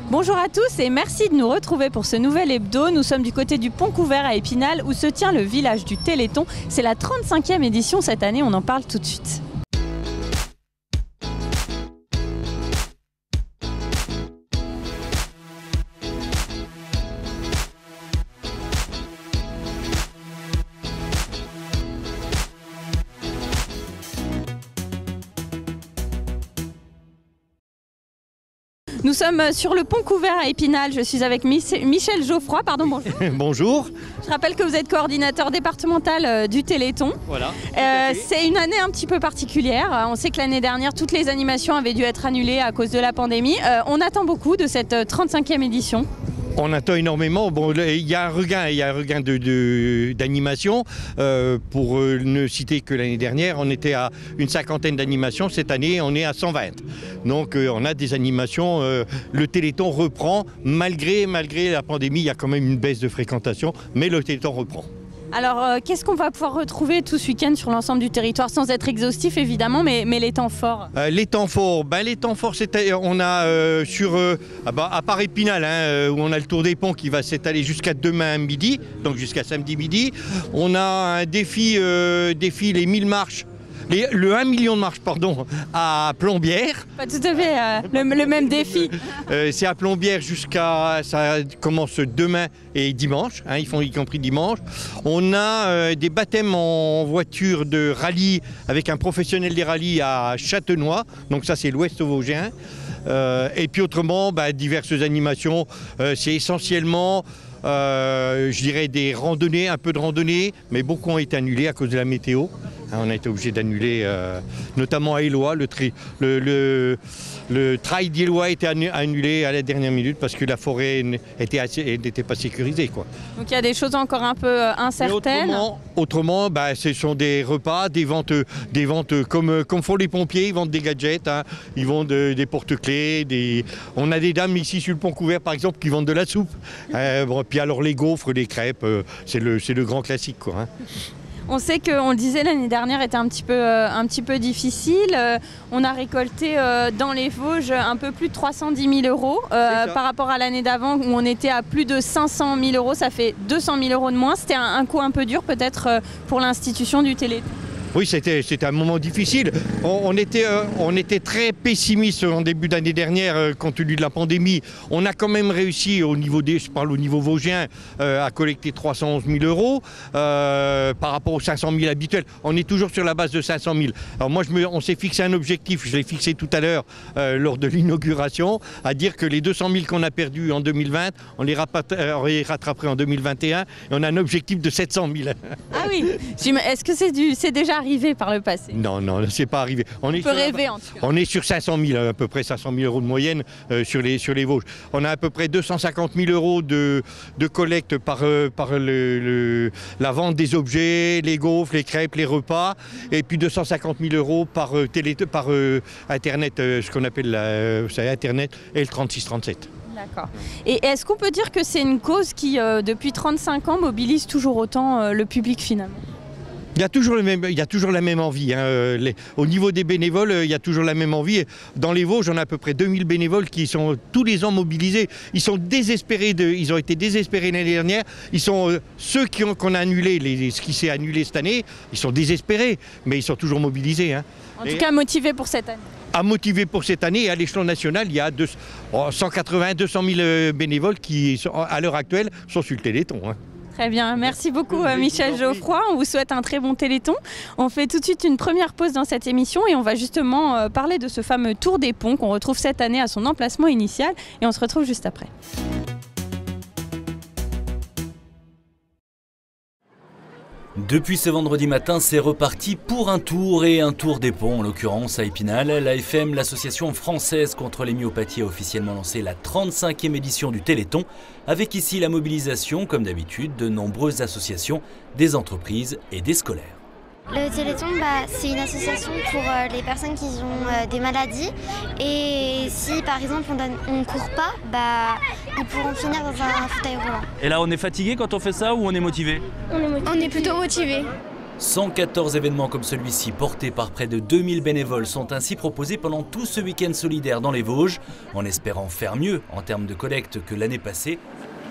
Bonjour à tous et merci de nous retrouver pour ce nouvel hebdo. Nous sommes du côté du Pont Couvert à Épinal où se tient le village du Téléthon. C'est la 35e édition cette année, on en parle tout de suite. Nous sommes sur le Pont Couvert à Épinal. Je suis avec Michel Geoffroy. Pardon, bonjour. Bonjour. Je rappelle que vous êtes coordinateur départemental du Téléthon. Voilà. C'est une année un petit peu particulière. On sait que l'année dernière, toutes les animations avaient dû être annulées à cause de la pandémie. On attend beaucoup de cette 35e édition. On attend énormément. Bon, il y a un regain d'animation. Pour ne citer que l'année dernière, on était à une 50aine d'animations. Cette année, on est à 120. Donc, on a des animations. Le Téléthon reprend. Malgré la pandémie, il y a quand même une baisse de fréquentation. Mais le Téléthon reprend. Alors, qu'est-ce qu'on va pouvoir retrouver tout ce week-end sur l'ensemble du territoire, sans être exhaustif évidemment, mais les temps forts? Les temps forts, on a à part Épinal, où on a le Tour des Ponts qui va s'étaler jusqu'à demain midi, donc jusqu'à samedi midi. On a un défi les 1000 marches. Le 1 million de marches à Plombières. Pas tout à fait le même défi. C'est à Plombières ça commence demain et dimanche, ils font y compris dimanche. On a des baptêmes en voiture de rallye avec un professionnel des rallyes à Châtenois, donc ça c'est l'Ouest vosgien. Et puis autrement, diverses animations, c'est essentiellement je dirais des randonnées, un peu de randonnées, mais beaucoup ont été annulées à cause de la météo. On a été obligé d'annuler, notamment à Éloie, le trail d'Éloie a été annulé à la dernière minute parce que la forêt n'était pas sécurisée, quoi. Donc il y a des choses encore un peu incertaines. Autrement, ce sont des repas, des ventes comme font les pompiers, ils vendent des gadgets, ils vendent des porte-clés, on a des dames ici sur le Pont Couvert par exemple qui vendent de la soupe. Puis alors les gaufres, les crêpes, c'est le grand classique, quoi. On sait qu'on le disait l'année dernière était un petit peu difficile. On a récolté dans les Vosges un peu plus de 310 000 euros par rapport à l'année d'avant où on était à plus de 500 000 euros. Ça fait 200 000 euros de moins. C'était un coup un peu dur peut-être pour l'institution du Téléthon. Oui, c'était un moment difficile. On était très pessimiste en début d'année dernière compte tenu de la pandémie. On a quand même réussi je parle au niveau vosgien, à collecter 311 000 euros par rapport aux 500 000 habituels. On est toujours sur la base de 500 000. Alors moi, on s'est fixé un objectif, je l'ai fixé tout à l'heure lors de l'inauguration, à dire que les 200 000 qu'on a perdus en 2020, on les rattraperait en 2021 et on a un objectif de 700 000. Ah oui, est-ce que c'est déjà arrivé par le passé? Non, c'est pas arrivé. On peut rêver en tout cas. On est sur 500 000, à peu près 500 000 euros de moyenne sur les Vosges. On a à peu près 250 000 euros de collecte par la vente des objets, les gaufres, les crêpes, les repas, et puis 250 000 euros par Internet, ce qu'on appelle Internet et le 36-37. D'accord. Et est-ce qu'on peut dire que c'est une cause qui, depuis 35 ans, mobilise toujours autant le public finalement? Il y a toujours la même envie. Au niveau des bénévoles, il y a toujours la même envie. Dans les Vosges, on a à peu près 2000 bénévoles qui sont tous les ans mobilisés. Ils sont désespérés, ils ont été désespérés l'année dernière. Ils sont ceux qu'on a annulé, ce qui s'est annulé cette année, ils sont désespérés, mais ils sont toujours mobilisés. En tout cas, motivés pour cette année. Motivés pour cette année. Et à l'échelon national, il y a 180-200 000 bénévoles qui, à l'heure actuelle, sont sur le Téléthon. Très bien, merci beaucoup Michel Geoffroy, on vous souhaite un très bon Téléthon. On fait tout de suite une première pause dans cette émission et on va justement parler de ce fameux Tour des Ponts qu'on retrouve cette année à son emplacement initial et on se retrouve juste après. Depuis ce vendredi matin, c'est reparti pour un tour des ponts, en l'occurrence à Épinal. L'AFM, l'association française contre les myopathies, a officiellement lancé la 35e édition du Téléthon, avec ici la mobilisation, comme d'habitude, de nombreuses associations, des entreprises et des scolaires. Le Téléthon, c'est une association pour les personnes qui ont des maladies et si par exemple on ne court pas, ils pourront finir dans un fauteuil roulant. Et là on est fatigué quand on fait ça ou on est motivé? On est plutôt motivé. 114 événements comme celui-ci, portés par près de 2000 bénévoles, sont ainsi proposés pendant tout ce week-end solidaire dans les Vosges, en espérant faire mieux en termes de collecte que l'année passée.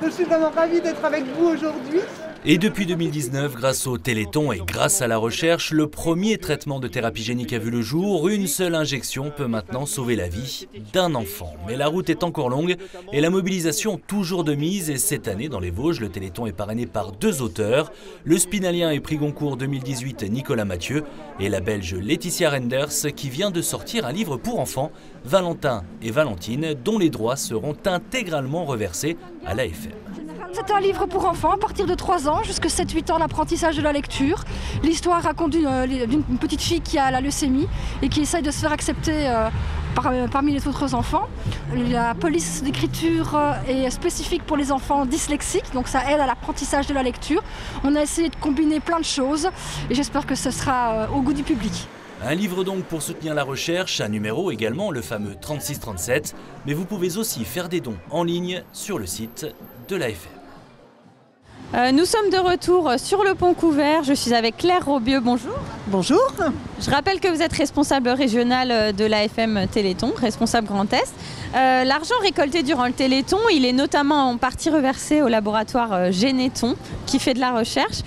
Je suis vraiment ravie d'être avec vous aujourd'hui. Et depuis 2019, grâce au Téléthon et grâce à la recherche, le premier traitement de thérapie génique a vu le jour. Une seule injection peut maintenant sauver la vie d'un enfant. Mais la route est encore longue et la mobilisation toujours de mise. Et cette année, dans les Vosges, le Téléthon est parrainé par 2 auteurs. Le spinalien et prix Goncourt 2018 Nicolas Mathieu et la Belge Laetitia Renders qui vient de sortir un livre pour enfants, Valentin et Valentine, dont les droits seront intégralement reversés à l'AFM. C'est un livre pour enfants à partir de 3 ans jusqu'à 7-8 ans, l'apprentissage de la lecture. L'histoire raconte d'une petite fille qui a la leucémie et qui essaye de se faire accepter parmi les autres enfants. La police d'écriture est spécifique pour les enfants dyslexiques, donc ça aide à l'apprentissage de la lecture. On a essayé de combiner plein de choses et j'espère que ce sera au goût du public. Un livre donc pour soutenir la recherche, un numéro également, le fameux 3637, mais vous pouvez aussi faire des dons en ligne sur le site de l'AFM. Nous sommes de retour sur le pont couvert. Je suis avec Claire Robieux, bonjour. Bonjour. Je rappelle que vous êtes responsable régionale de l'AFM Téléthon, responsable Grand Est. L'argent récolté durant le Téléthon, il est notamment en partie reversé au laboratoire Généton qui fait de la recherche.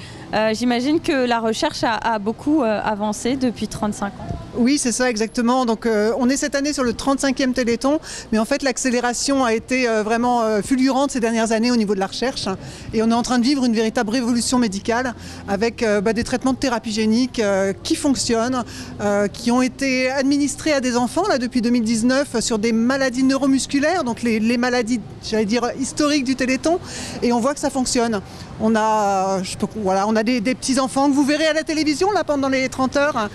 J'imagine que la recherche a beaucoup avancé depuis 35 ans. Oui, c'est ça exactement. Donc on est cette année sur le 35e Téléthon, mais en fait l'accélération a été vraiment fulgurante ces dernières années au niveau de la recherche. Et on est en train de vivre une véritable révolution médicale avec des traitements de thérapie génique qui fonctionnent, qui ont été administrés à des enfants là, depuis 2019 sur des maladies neuromusculaires, donc les maladies, j'allais dire, historiques du Téléthon. Et on voit que ça fonctionne. On a des petits-enfants que vous verrez à la télévision là, pendant les 30 heures.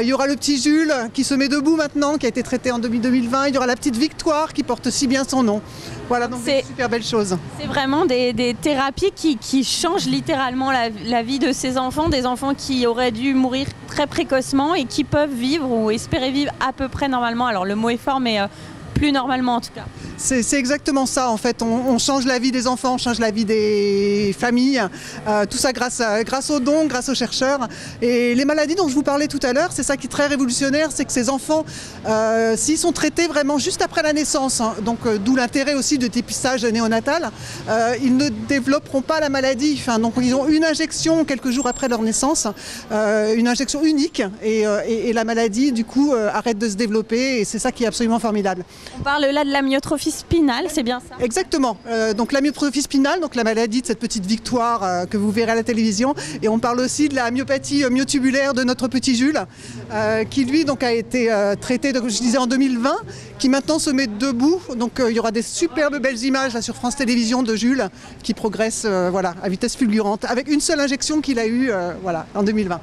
Il y aura le petit Jules qui se met debout maintenant, qui a été traité en 2020. Il y aura la petite Victoire qui porte si bien son nom. Voilà, donc c'est une super belle chose. C'est vraiment des thérapies qui changent littéralement la vie de ces enfants, des enfants qui auraient dû mourir très précocement et qui peuvent vivre ou espérer vivre à peu près normalement. Alors le mot est fort, mais plus normalement en tout cas. C'est exactement ça en fait, on change la vie des enfants, on change la vie des familles, tout ça grâce aux dons, grâce aux chercheurs. Et les maladies dont je vous parlais tout à l'heure, c'est ça qui est très révolutionnaire, c'est que ces enfants, s'ils sont traités vraiment juste après la naissance, hein, donc d'où l'intérêt aussi de dépistage néonatal, ils ne développeront pas la maladie. Enfin, donc ils ont une injection quelques jours après leur naissance, une injection unique et la maladie du coup arrête de se développer et c'est ça qui est absolument formidable. On parle là de l'amyotrophie spinale, c'est bien ça? Exactement. Donc l'amyotrophie spinale, donc la maladie de cette petite Victoire que vous verrez à la télévision. Et on parle aussi de la myopathie myotubulaire de notre petit Jules, qui lui donc a été traité, donc, je disais en 2020, qui maintenant se met debout. Donc il y aura des superbes belles images là, sur France Télévisions de Jules qui progresse à vitesse fulgurante avec une seule injection qu'il a eue en 2020.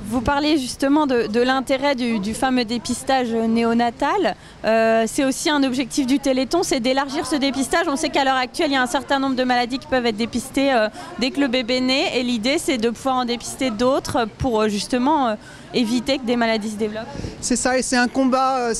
Vous parlez justement de l'intérêt du fameux dépistage néonatal. C'est aussi un objectif du Téléthon, c'est d'élargir ce dépistage. On sait qu'à l'heure actuelle, il y a un certain nombre de maladies qui peuvent être dépistées dès que le bébé naît. Et l'idée, c'est de pouvoir en dépister d'autres pour justement éviter que des maladies se développent. C'est ça, et c'est un combat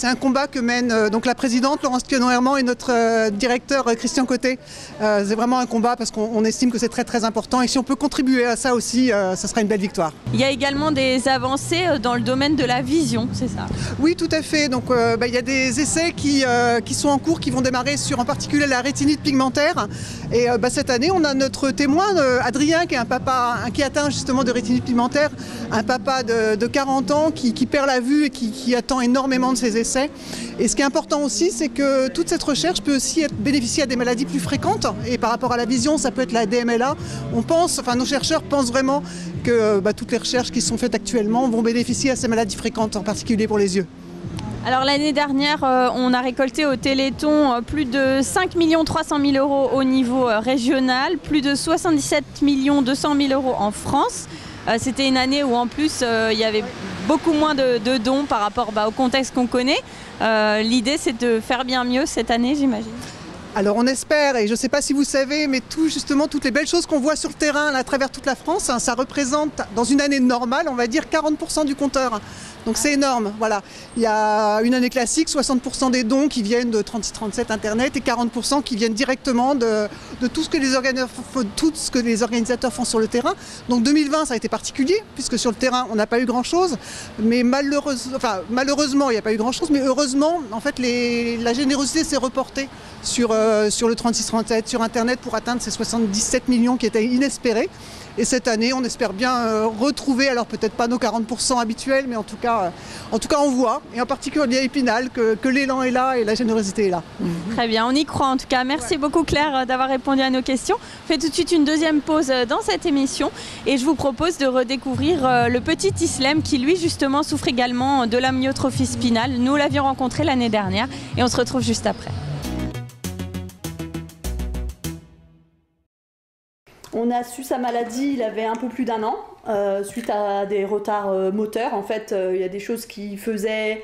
que mène donc la présidente Laurence Quenon-Herman et notre directeur Christian Côté. C'est vraiment un combat parce qu'on estime que c'est très très important et si on peut contribuer à ça aussi, ça sera une belle victoire. Il y a également des avancées dans le domaine de la vision, c'est ça? Oui, tout à fait. Donc il y a des essais qui sont en cours, qui vont démarrer sur en particulier la rétinite pigmentaire. Et cette année, on a notre témoin, Adrien, qui est un papa qui atteint justement de rétinite pigmentaire, un papa de 40 ans qui perd la vue et qui attend énormément de ces essais. Et ce qui est important aussi, c'est que toute cette recherche peut aussi bénéficier à des maladies plus fréquentes. Et par rapport à la vision, ça peut être la DMLA. Nos chercheurs pensent vraiment que toutes les recherches qui sont faites actuellement vont bénéficier à ces maladies fréquentes, en particulier pour les yeux. Alors l'année dernière, on a récolté au Téléthon plus de 5 300 000 € au niveau régional, plus de 77 200 000 € en France. C'était une année où en plus il y avait beaucoup moins de dons par rapport au contexte qu'on connaît. L'idée c'est de faire bien mieux cette année, j'imagine. Alors on espère, et je ne sais pas si vous savez, mais toutes les belles choses qu'on voit sur le terrain là, à travers toute la France, ça représente dans une année normale, on va dire 40% du compteur. Donc c'est énorme, voilà. Il y a une année classique, 60% des dons qui viennent de 36-37 Internet et 40% qui viennent directement de tout ce que les organisateurs font sur le terrain. Donc 2020, ça a été particulier, puisque sur le terrain, on n'a pas eu grand-chose. Mais malheureusement, il n'y a pas eu grand-chose, mais heureusement, en fait, la générosité s'est reportée sur le 36-37, sur Internet, pour atteindre ces 77 millions qui étaient inespérés. Et cette année, on espère bien retrouver, alors peut-être pas nos 40% habituels, mais en tout cas on voit, et en particulier à Épinal, que l'élan est là et la générosité est là. Très bien, on y croit en tout cas. Merci beaucoup Claire d'avoir répondu à nos questions. On fait tout de suite une deuxième pause dans cette émission et je vous propose de redécouvrir le petit Islem qui lui justement souffre également de l'amyotrophie spinale. Nous l'avions rencontré l'année dernière et on se retrouve juste après. On a su sa maladie, il avait un peu plus d'1 an, suite à des retards moteurs. En fait, il y a des choses qu'il faisait,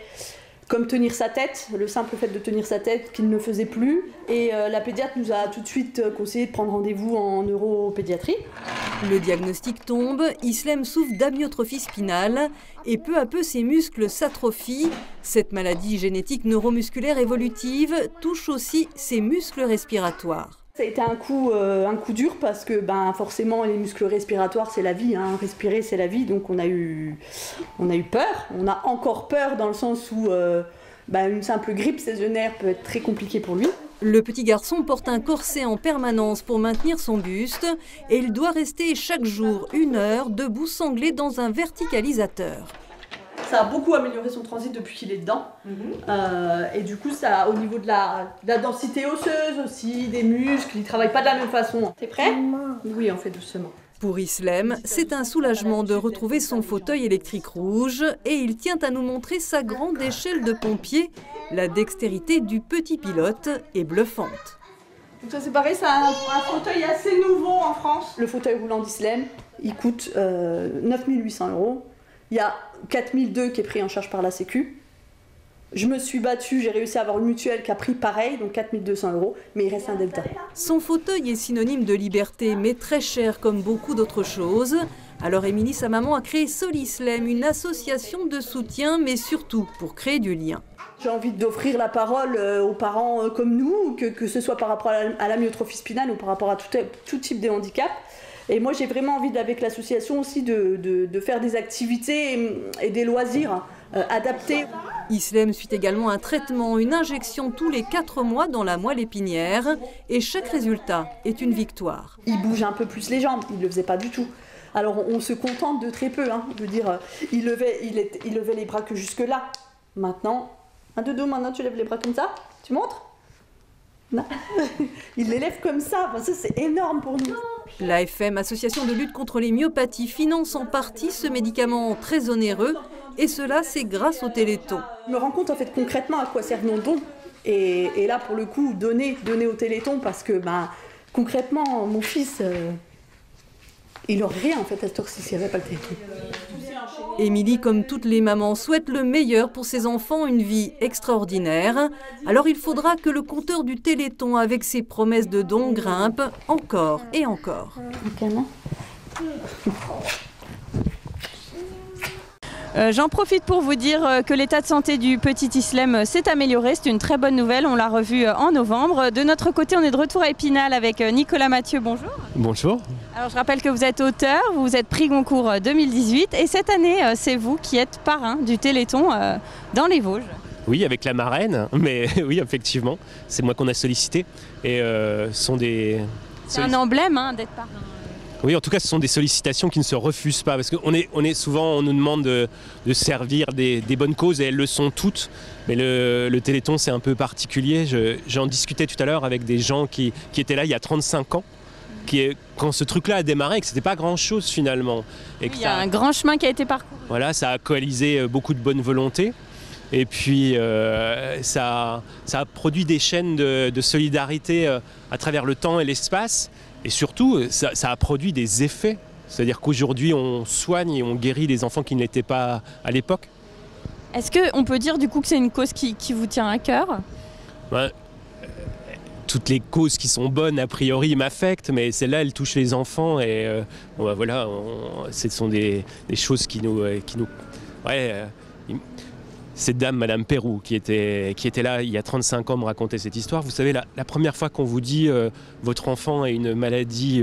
comme tenir sa tête, le simple fait de tenir sa tête qu'il ne faisait plus. Et la pédiatre nous a tout de suite conseillé de prendre rendez-vous en neuropédiatrie. Le diagnostic tombe, Islem souffre d'amyotrophie spinale et peu à peu ses muscles s'atrophient. Cette maladie génétique neuromusculaire évolutive touche aussi ses muscles respiratoires. Ça a été un coup dur parce que forcément les muscles respiratoires c'est la vie, hein. Respirer c'est la vie, donc on a eu peur, on a encore peur dans le sens où une simple grippe saisonnière peut être très compliquée pour lui. Le petit garçon porte un corset en permanence pour maintenir son buste et il doit rester chaque jour 1 heure debout sanglé dans un verticalisateur. Ça a beaucoup amélioré son transit depuis qu'il est dedans. Et du coup, ça, au niveau de la densité osseuse aussi, des muscles, il ne travaille pas de la même façon. T'es prêt ? Oui, on fait doucement. Pour Islem, c'est un soulagement de retrouver son fauteuil électrique rouge et il tient à nous montrer sa grande échelle de pompier. La dextérité du petit pilote est bluffante. Donc ça c'est pareil, c'est un fauteuil assez nouveau en France. Le fauteuil roulant d'Islem, il coûte 9 800 €. Il y a 4 200 qui est pris en charge par la Sécu. Je me suis battue, j'ai réussi à avoir une mutuelle qui a pris pareil, donc 4 200 €, mais il reste un delta. Son fauteuil est synonyme de liberté, mais très cher comme beaucoup d'autres choses. Alors Émilie, sa maman, a créé Solislem, une association de soutien, mais surtout pour créer du lien. J'ai envie d'offrir la parole aux parents comme nous, que ce soit par rapport à l'amyotrophie spinale ou par rapport à tout type de handicap. Et moi, j'ai vraiment envie, avec l'association aussi, de faire des activités et des loisirs adaptés. Islem suit également un traitement, une injection tous les 4 mois dans la moelle épinière. Et chaque résultat est une victoire. Il bouge un peu plus les jambes, il ne le faisait pas du tout. Alors, on se contente de très peu. Hein. Je veux dire, il levait les bras que jusque-là. Maintenant, un dodo, maintenant tu lèves les bras comme ça. Tu montres ? Non. Il les lève comme ça. Ça, c'est énorme pour nous. L'AFM, Association de lutte contre les myopathies, finance en partie ce médicament très onéreux. Et cela, c'est grâce au Téléthon. Je me rends compte en fait concrètement à quoi servent nos dons. Et là, pour le coup, donner au Téléthon parce que concrètement, mon fils, il n'aurait rien en fait à cette heure-ci s'il n'y avait pas le Téléthon. Émilie, comme toutes les mamans, souhaite le meilleur pour ses enfants, une vie extraordinaire. Alors il faudra que le compteur du Téléthon, avec ses promesses de dons, grimpe encore et encore. J'en profite pour vous dire que l'état de santé du petit Islem s'est amélioré. C'est une très bonne nouvelle, on l'a revu en novembre. De notre côté, on est de retour à Épinal avec Nicolas Mathieu. Bonjour. Bonjour. Alors je rappelle que vous êtes auteur, vous êtes prix Goncourt 2018 et cette année, c'est vous qui êtes parrain du Téléthon dans les Vosges. Oui, avec la marraine, mais oui, effectivement, c'est moi qu'on a sollicité. Et sont des... C'est un emblème d'être parrain. Oui, en tout cas, ce sont des sollicitations qui ne se refusent pas, parce qu'on est souvent, on nous demande de servir des bonnes causes, et elles le sont toutes. Mais le Téléthon, c'est un peu particulier. J'en discutais tout à l'heure avec des gens qui étaient là il y a 35 ans, quand ce truc-là a démarré, et que c'était pas grand-chose finalement. Et il y a un grand chemin qui a été parcouru. Voilà, ça a coalisé beaucoup de bonne volonté. Et puis ça a produit des chaînes de solidarité à travers le temps et l'espace. Et surtout, ça a produit des effets. C'est-à-dire qu'aujourd'hui, on soigne et on guérit les enfants qui ne l'étaient pas à l'époque. Est-ce qu'on peut dire du coup que c'est une cause qui vous tient à cœur ? Toutes les causes qui sont bonnes, a priori, m'affectent, mais celle-là, elle touche les enfants. Et voilà, ce sont des choses qui nous cette dame, Madame Pérou, qui était là il y a 35 ans, me racontait cette histoire. Vous savez, la première fois qu'on vous dit votre enfant a une maladie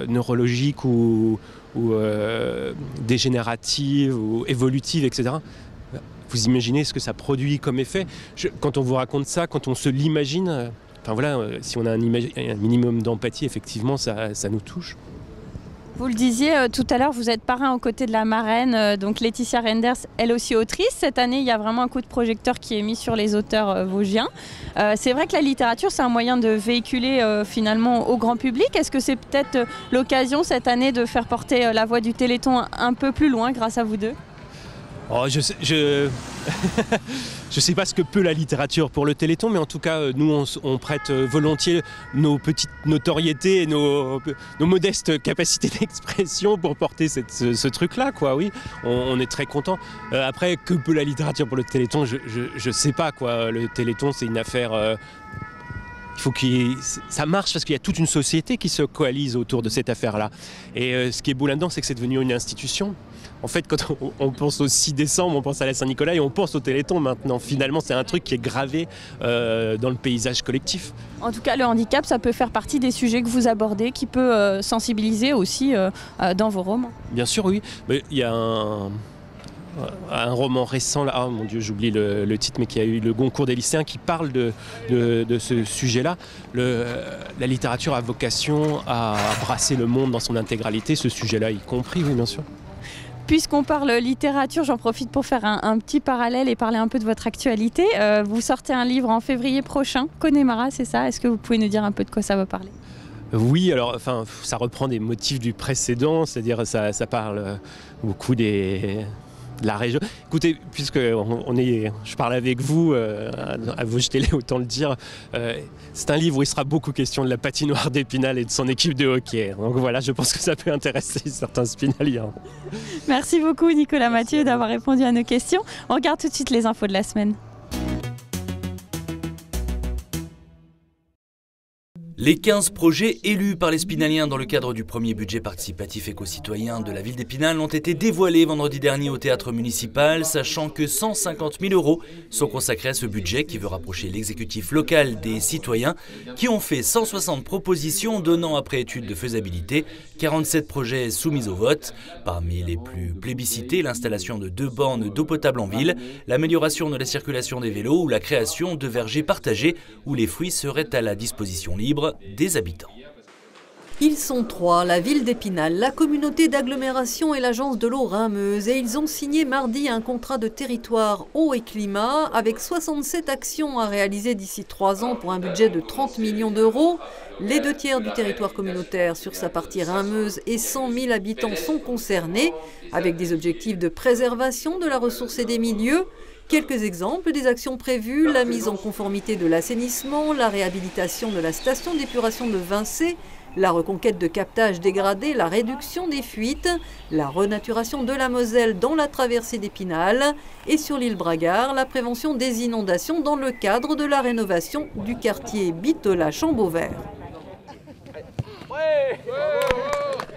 neurologique ou dégénérative ou évolutive, etc., vous imaginez ce que ça produit comme effet. Quand on vous raconte ça, quand on se l'imagine, enfin voilà, si on a un minimum d'empathie, effectivement, ça nous touche. Vous le disiez tout à l'heure, vous êtes parrain aux côtés de la marraine, donc Laetitia Renders, elle aussi autrice. Cette année, il y a vraiment un coup de projecteur qui est mis sur les auteurs vosgiens. C'est vrai que la littérature, c'est un moyen de véhiculer finalement au grand public. Est-ce que c'est peut-être l'occasion cette année de faire porter la voix du Téléthon un peu plus loin grâce à vous deux ? Oh, je sais pas ce que peut la littérature pour le Téléthon, mais en tout cas, nous, on prête volontiers nos petites notoriétés et nos modestes capacités d'expression pour porter ce truc-là, quoi. Oui, on est très contents. Après, que peut la littérature pour le Téléthon, je sais pas, quoi. Le Téléthon, c'est une affaire... il faut que ça marche parce qu'il y a toute une société qui se coalise autour de cette affaire-là. Et ce qui est beau là-dedans, c'est que c'est devenu une institution. En fait, quand on pense au 6 décembre, on pense à la Saint-Nicolas et on pense au Téléthon maintenant. Finalement, c'est un truc qui est gravé dans le paysage collectif. En tout cas, le handicap, ça peut faire partie des sujets que vous abordez, qui peut sensibiliser aussi dans vos romans. Bien sûr, oui. Mais il y a un roman récent, là, oh mon Dieu, j'oublie le titre, mais qui a eu le Goncourt des lycéens, qui parle de ce sujet-là. La littérature a vocation à brasser le monde dans son intégralité, ce sujet-là y compris, oui, bien sûr. Puisqu'on parle littérature, j'en profite pour faire un petit parallèle et parler un peu de votre actualité. Vous sortez un livre en février prochain, Connemara, c'est ça? Est-ce que vous pouvez nous dire un peu de quoi ça va parler? Oui, alors enfin, ça reprend des motifs du précédent, c'est-à-dire ça parle beaucoup de la région. Écoutez, puisque je parle avec vous, à Vosges Télé, autant le dire, c'est un livre où il sera beaucoup question de la patinoire d'Épinal et de son équipe de hockey. Donc voilà, je pense que ça peut intéresser certains spinaliens. Merci beaucoup Nicolas Mathieu d'avoir répondu à nos questions. On regarde tout de suite les infos de la semaine. Les 15 projets élus par les Spinaliens dans le cadre du premier budget participatif éco-citoyen de la ville d'Épinal ont été dévoilés vendredi dernier au théâtre municipal, sachant que 150 000 € sont consacrés à ce budget qui veut rapprocher l'exécutif local des citoyens qui ont fait 160 propositions donnant après étude de faisabilité 47 projets soumis au vote. Parmi les plus plébiscités, l'installation de 2 bornes d'eau potable en ville, l'amélioration de la circulation des vélos ou la création de vergers partagés où les fruits seraient à la disposition libre des habitants. Ils sont 3, la ville d'Épinal, la communauté d'agglomération et l'agence de l'eau Rhin-Meuse, et ils ont signé mardi un contrat de territoire eau et climat avec 67 actions à réaliser d'ici 3 ans pour un budget de 30 millions d'euros. Les 2 tiers du territoire communautaire sur sa partie Rhin-Meuse et 100 000 habitants sont concernés, avec des objectifs de préservation de la ressource et des milieux. Quelques exemples des actions prévues, la mise en conformité de l'assainissement, la réhabilitation de la station d'épuration de Vincé, la reconquête de captages dégradés, la réduction des fuites, la renaturation de la Moselle dans la traversée d'Épinal et sur l'île Bragard, la prévention des inondations dans le cadre de la rénovation du quartier Bitola-Chambauvert.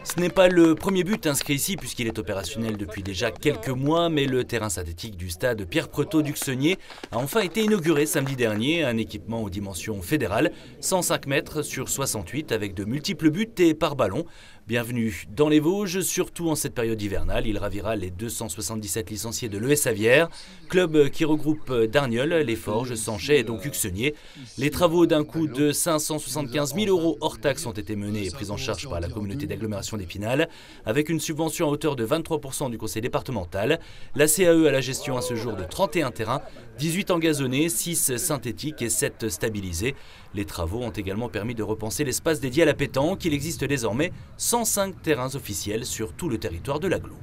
Ce n'est pas le premier but inscrit ici puisqu'il est opérationnel depuis déjà quelques mois, mais le terrain synthétique du stade Pierre Pretot d'Uxenier a enfin été inauguré samedi dernier, un équipement aux dimensions fédérales, 105 mètres sur 68 avec de multiples buts et par ballon. Bienvenue dans les Vosges, surtout en cette période hivernale. Il ravira les 277 licenciés de l'ES Avière, club qui regroupe Darnieulles, Les Forges, Sanchet et donc Uxenier. Les travaux d'un coût de 575 000 € hors taxes ont été menés et pris en charge par la communauté d'agglomération d'Épinal, avec une subvention à hauteur de 23% du conseil départemental. La CAE a la gestion à ce jour de 31 terrains, 18 engazonnés, 6 synthétiques et 7 stabilisés. Les travaux ont également permis de repenser l'espace dédié à la pétanque. Il existe désormais 105 terrains officiels sur tout le territoire de l'agglo.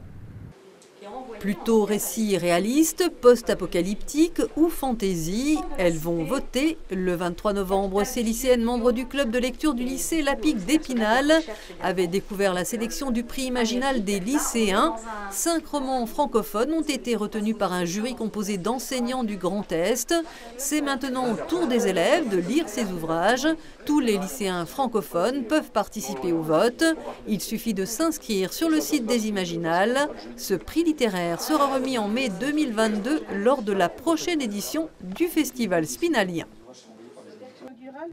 Plutôt récit réaliste, post-apocalyptique ou fantaisie, elles vont voter. Le 23 novembre, ces lycéennes membres du club de lecture du lycée Lapic d'Épinal avaient découvert la sélection du prix Imaginal des lycéens. 5 romans francophones ont été retenus par un jury composé d'enseignants du Grand Est. C'est maintenant au tour des élèves de lire ces ouvrages. Tous les lycéens francophones peuvent participer au vote. Il suffit de s'inscrire sur le site des Imaginales. Ce prix littéraire dernière sera remis en mai 2022 lors de la prochaine édition du festival spinalien.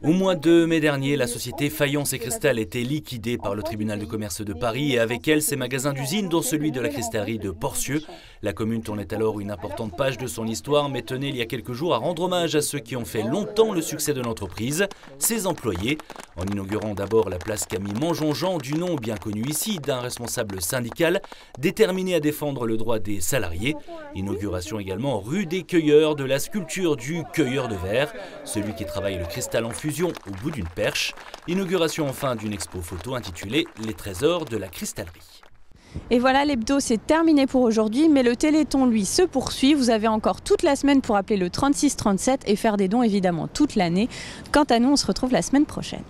Au mois de mai dernier, la société Fayence et Cristal était liquidée par le tribunal de commerce de Paris et avec elle ses magasins d'usine, dont celui de la cristallerie de Porcieux. La commune tournait alors une importante page de son histoire, mais tenait il y a quelques jours à rendre hommage à ceux qui ont fait longtemps le succès de l'entreprise, ses employés, en inaugurant d'abord la place Camille Mangeonjean, du nom bien connu ici d'un responsable syndical déterminé à défendre le droit des salariés. Inauguration également rue des Cueilleurs de la sculpture du cueilleur de verre, celui qui travaille le cristal en fusion au bout d'une perche. Inauguration enfin d'une expo photo intitulée « Les trésors de la cristallerie ». Et voilà, l'hebdo c'est terminé pour aujourd'hui, mais le Téléthon lui se poursuit. Vous avez encore toute la semaine pour appeler le 36 37 et faire des dons évidemment toute l'année. Quant à nous, on se retrouve la semaine prochaine.